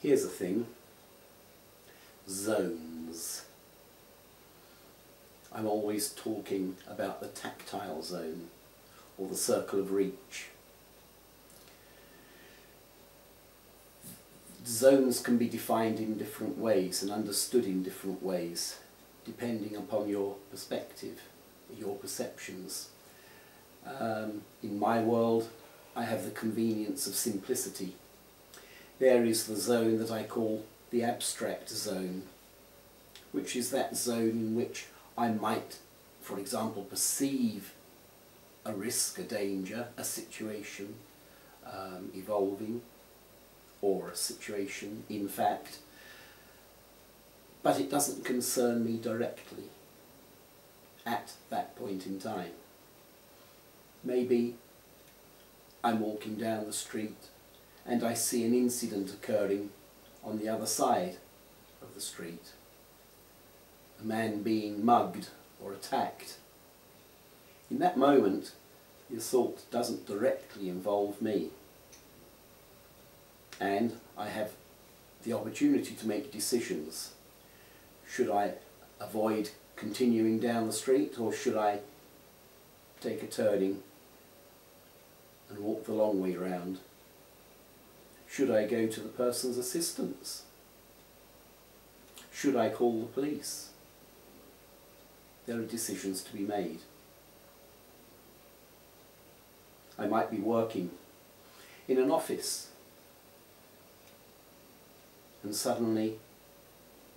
Here's the thing, zones. I'm always talking about the tactile zone, or the circle of reach. Zones can be defined in different ways and understood in different ways, depending upon your perspective, your perceptions. In my world, I have the convenience of simplicity. There is the zone that I call the abstract zone, which is that zone in which I might, for example, perceive a risk, a danger, a situation evolving, or a situation in fact, but it doesn't concern me directly at that point in time. Maybe I'm walking down the street and I see an incident occurring on the other side of the street. A man being mugged or attacked. In that moment, the assault doesn't directly involve me, and I have the opportunity to make decisions. Should I avoid continuing down the street, or should I take a turning and walk the long way round? Should I go to the person's assistance? Should I call the police? There are decisions to be made. I might be working in an office and suddenly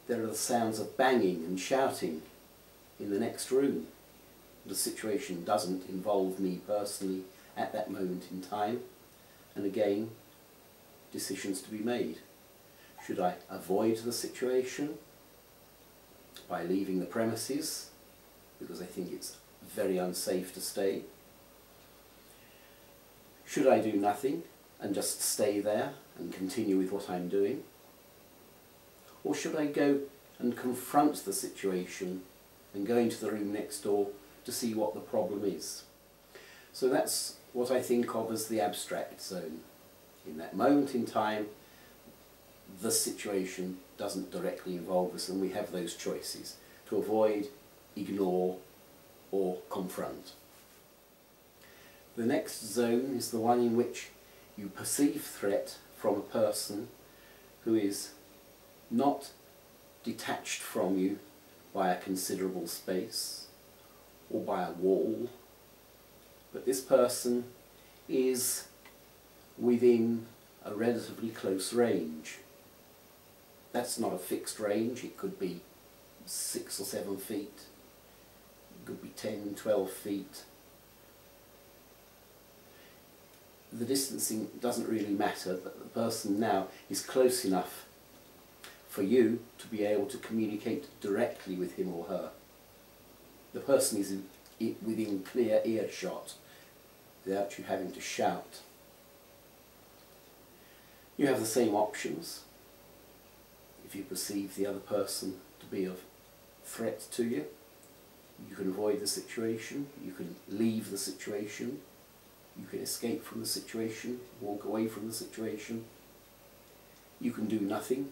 there are the sounds of banging and shouting in the next room. The situation doesn't involve me personally at that moment in time, and again, decisions to be made. Should I avoid the situation by leaving the premises because I think it's very unsafe to stay? Should I do nothing and just stay there and continue with what I'm doing? Or should I go and confront the situation and go into the room next door to see what the problem is? So that's what I think of as the abstract zone. In that moment in time, the situation doesn't directly involve us and we have those choices to avoid, ignore, or confront. The next zone is the one in which you perceive threat from a person who is not detached from you by a considerable space or by a wall, but this person is within a relatively close range. That's not a fixed range, it could be 6 or 7 feet, it could be 10, 12 feet. The distancing doesn't really matter, but the person now is close enough for you to be able to communicate directly with him or her. The person is within clear earshot without you having to shout. You have the same options if you perceive the other person to be of threat to you. You can avoid the situation, you can leave the situation, you can escape from the situation, walk away from the situation. You can do nothing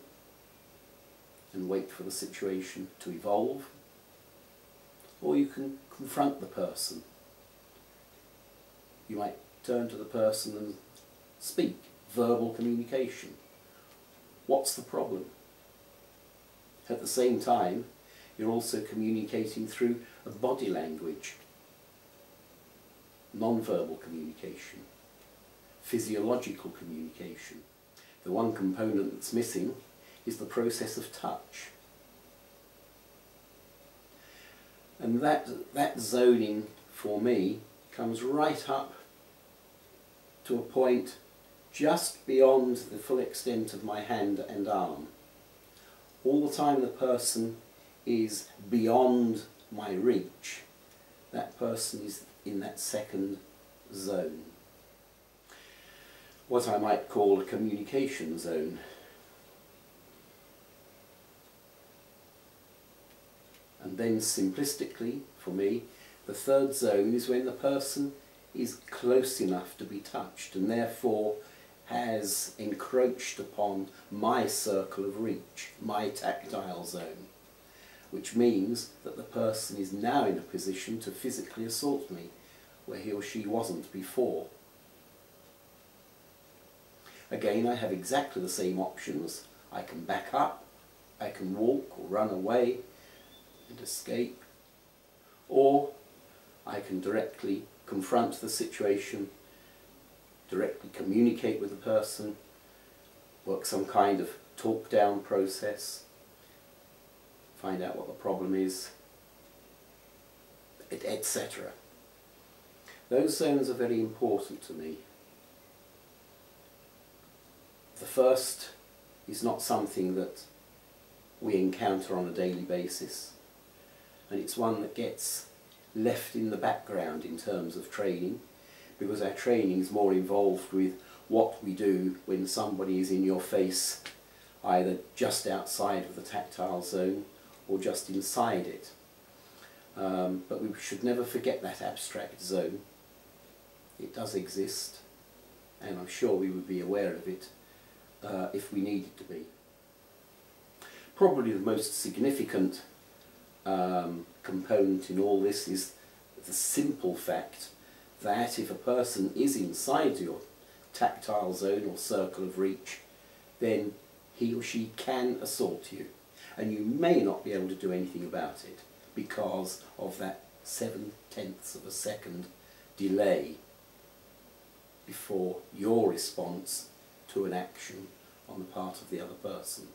and wait for the situation to evolve, or you can confront the person. You might turn to the person and speak, verbal communication. What's the problem? At the same time, you're also communicating through a body language, non-verbal communication, physiological communication. The one component that's missing is the process of touch. And that zoning for me comes right up to a point just beyond the full extent of my hand and arm. All the time the person is beyond my reach, that person is in that second zone. What I might call a communication zone. And then simplistically, for me, the third zone is when the person is close enough to be touched and therefore has encroached upon my circle of reach, my tactile zone, which means that the person is now in a position to physically assault me where he or she wasn't before. Again, I have exactly the same options. I can back up, I can walk or run away and escape, or I can directly confront the situation, directly communicate with the person, work some kind of talk-down process, find out what the problem is, etc. Those zones are very important to me. The first is not something that we encounter on a daily basis, and it's one that gets left in the background in terms of training, because our training is more involved with what we do when somebody is in your face, either just outside of the tactile zone or just inside it. But we should never forget that abstract zone. It does exist, and I'm sure we would be aware of it if we needed to be. Probably the most significant component in all this is the simple fact that if a person is inside your tactile zone or circle of reach, then he or she can assault you, and you may not be able to do anything about it because of that 0.7 of a second delay before your response to an action on the part of the other person.